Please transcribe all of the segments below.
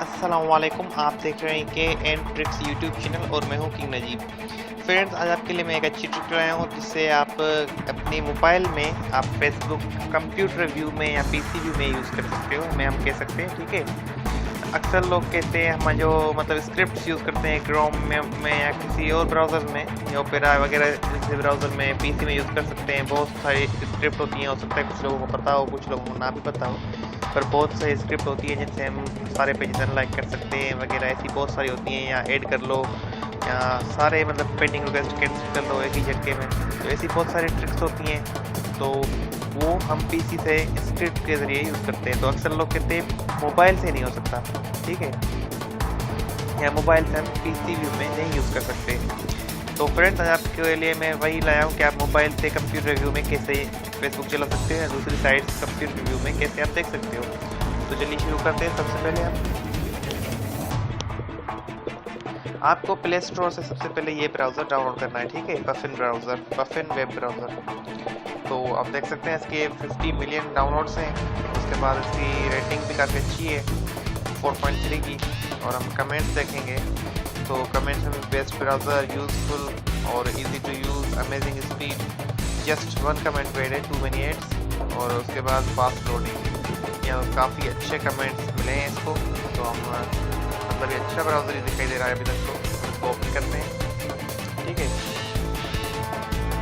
अस्सलाम वालेकुम। आप देख रहे हैं के एंड ट्रिक्स यूट्यूब चैनल और मैं हूं किंग नजीब। फ्रेंड्स, आज आपके लिए मैं एक अच्छी ट्रिक लाया हूं जिससे आप अपने मोबाइल में आप फेसबुक कंप्यूटर व्यू में या पीसी व्यू में यूज़ कर सकते हो, में हम कह सकते हैं। ठीक है, अक्सर लोग कहते हैं हम जो स्क्रिप्ट्स यूज़ करते हैं क्रोम में या किसी और ब्राउज़र में या ओपेरा वगैरह जैसे ब्राउज़र में पीसी में यूज़ कर सकते हैं। बहुत सारी स्क्रिप्ट होती हैं, हो सकता है कुछ लोगों को पता हो, कुछ लोगों को ना भी पता हो, पर बहुत सारी स्क्रिप्ट होती है जिनसे हम सारे पेजेस अनलाइक कर सकते हैं वगैरह। ऐसी बहुत सारी होती हैं, या ऐड कर लो या सारे पेंडिंग रिक्वेस्ट कैंसिल कर लो एक ही झटके में। तो ऐसी बहुत सारी ट्रिक्स होती हैं, तो वो हम पीसी से स्क्रिप्ट के ज़रिए यूज़ करते हैं। तो अक्सर लोग कहते हैं मोबाइल से नहीं हो सकता, ठीक है, या मोबाइल से हम पीसी व्यू में नहीं यूज़ कर सकते। तो फ्रेंड्स, आज आपके लिए मैं वही लाया हूँ कि आप मोबाइल से कंप्यूटर व्यू में कैसे फेसबुक चला सकते हैं, दूसरी साइड कंप्यूटर व्यू में कैसे आप देख सकते हो। तो चलिए शुरू करते हैं। सबसे पहले आपको प्ले स्टोर से सबसे पहले ये ब्राउज़र डाउनलोड करना है, ठीक है, puffin browser, puffin web browser. तो आप देख सकते हैं इसके 50 मिलियन डाउनलोड्स हैं। उसके बाद इसकी रेटिंग भी काफ़ी अच्छी है, 4.3 की। और हम कमेंट्स देखेंगे तो कमेंट्स में बेस्ट ब्राउज़र, यूज़फुल और easy to use, amazing speed, just one comment paid है, टू मेनी एड्स, और उसके बाद फास्ट लोडिंग। यहाँ काफ़ी अच्छे कमेंट्स मिले हैं इसको। तो हम ये अच्छा ब्राउज़र ही दिखाई दे रहा है अभी तक। तो इसको ओपन करते हैं, ठीक है।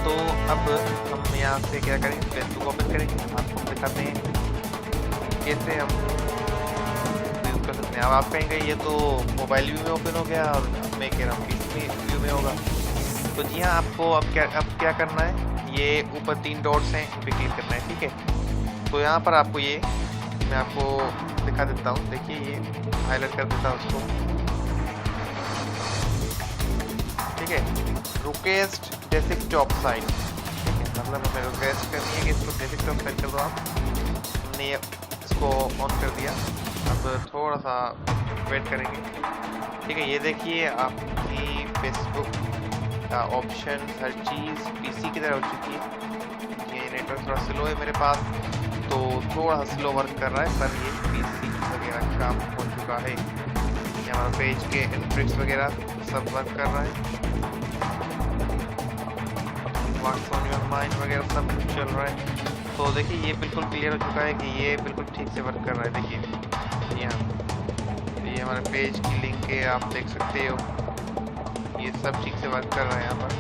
तो अब हम यहाँ से क्या करेंगे, फेसबुक ओपन करेंगे, आपको दिखाते हैं कैसे हम यूज़ कर सकते हैं। अब आप कहेंगे ये तो मोबाइल व्यू में ओपन हो गया और मैं कह रहा हूँ पीसी व्यू में होगा। तो जी हाँ, आपको अब क्या करना है, ये ऊपर 3 डॉट्स हैं, इन पर क्लिक करना है, ठीक है। तो यहाँ पर आपको ये मैं आपको दिखा देता हूँ, देखिए ये हाईलाइट कर देता हूँ उसको, ठीक है। रिक्वेस्ट डेस्कटॉप साइट, ठीक है, मतलब हमें रिक्वेस्ट करनी है कि इसको डेस्कटॉप साइट कर दो आप। हमने ये इसको ऑन कर दिया। अब थोड़ा सा वेट करेंगे, ठीक है। ये देखिए आपकी फेसबुक का ऑप्शन हर चीज़ पीसी की तरह हो चुकी है। ये नेटवर्क थोड़ा स्लो है मेरे पास, तो थोड़ा स्लो वर्क कर रहा है, पर ये पीसी वगैरह काम हो चुका है। यहाँ पेज के ट्रिक्स वगैरह सब वर्क कर रहा है, व्हाट्स ऑन योर माइंड वगैरह सब कुछ चल रहा है। तो देखिए ये बिल्कुल क्लियर हो चुका है कि ये बिल्कुल ठीक से वर्क कर रहा है। देखिए यहाँ ये हमारे पेज की लिंक है, आप देख सकते हो, ये सब ठीक से वर्क कर रहा है यहाँ पर।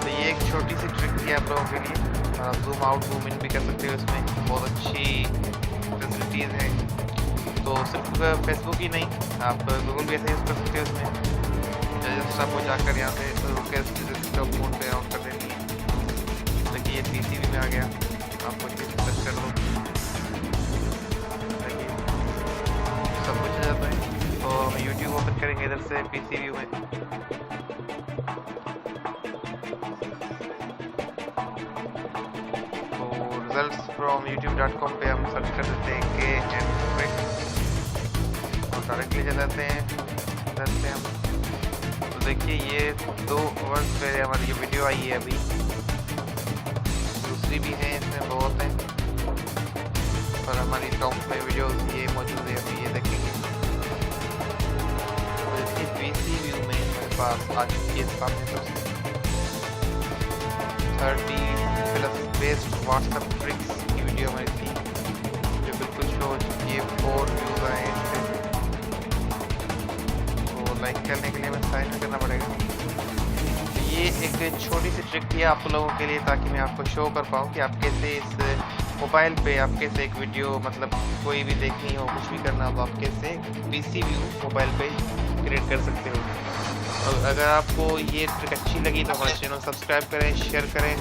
तो ये एक छोटी सी ट्रिक थी आप लोगों के लिए। जूम आउट जूम इन भी कर सकते हो, इसमें बहुत अच्छी फैसिलिटीज़ हैं। तो सिर्फ फेसबुक ही नहीं, आप गूगल भी ऐसे यूज़ कर सकते हो। इसमें जस्ट आपको जाकर यहाँ से डेस्कटॉप मोड पे ऑन कर देनी है। देखिए ये पीसी भी में आ गया, आपको सर्च कर लो, देखिए सब कुछ आ जाता है। तो हम यूट्यूब ओपन करेंगे इधर से पीसी व्यू में। रिजल्ट्स फ्रॉम youtube.com पे हम सर्च कर देते हैं के एंड ट्रिक्स और डायरेक्टली चले जाते हैं इधर से हम। तो देखिए ये 2 आवर्स पहले हमारी ये वीडियो आई है, अभी दूसरी भी है, इसमें बहुत हैं, पर हमारी टॉप में वीडियो ये मौजूद है, अभी ये देखेंगे। तो इसकी पीसी व्यू में मेरे पास आ चुकी है सामने दोस्तों 30+ बेस्ट व्हाट्सएप ट्रिक्स की वीडियो हमारी थी, जो बिल्कुल शो हो चुकी है। 4 व्यूज़ आए हैं इस पर। तो लाइक करने के लिए हमें साइन भी करना पड़ेगा। तो ये एक छोटी सी ट्रिक थी आप लोगों के लिए, ताकि मैं आपको शो कर पाऊँ कि आप कैसे इस मोबाइल पे आप कैसे एक वीडियो कोई भी देखनी हो, कुछ भी करना हो, आप कैसे पीसी व्यू मोबाइल पे क्रिएट कर सकते हो। और अगर आपको ये ट्रिक अच्छी लगी तो हमारे चैनल सब्सक्राइब करें, शेयर करें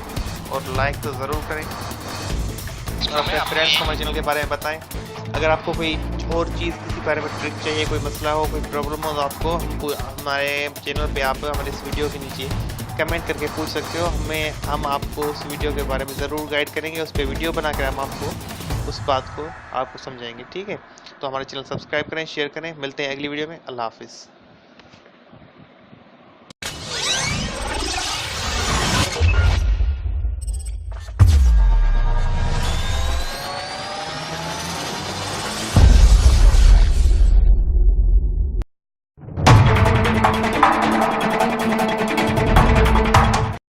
और लाइक तो ज़रूर करें। और अपने फ्रेंड्स को हमारे चैनल के बारे में बताएं। अगर आपको कोई और चीज़ किसी बारे में ट्रिक चाहिए, कोई मसला हो, कोई प्रॉब्लम हो, तो आपको हमारे चैनल पे आप हमारे इस वीडियो के नीचे कमेंट करके पूछ सकते हो। हम आपको उस वीडियो के बारे में ज़रूर गाइड करेंगे, उस पर वीडियो बनाकर हम आपको उस बात को आपको समझाएंगे, ठीक है। तो हमारे चैनल सब्सक्राइब करें, शेयर करें। मिलते हैं अगली वीडियो में। अल्लाह हाफिज़।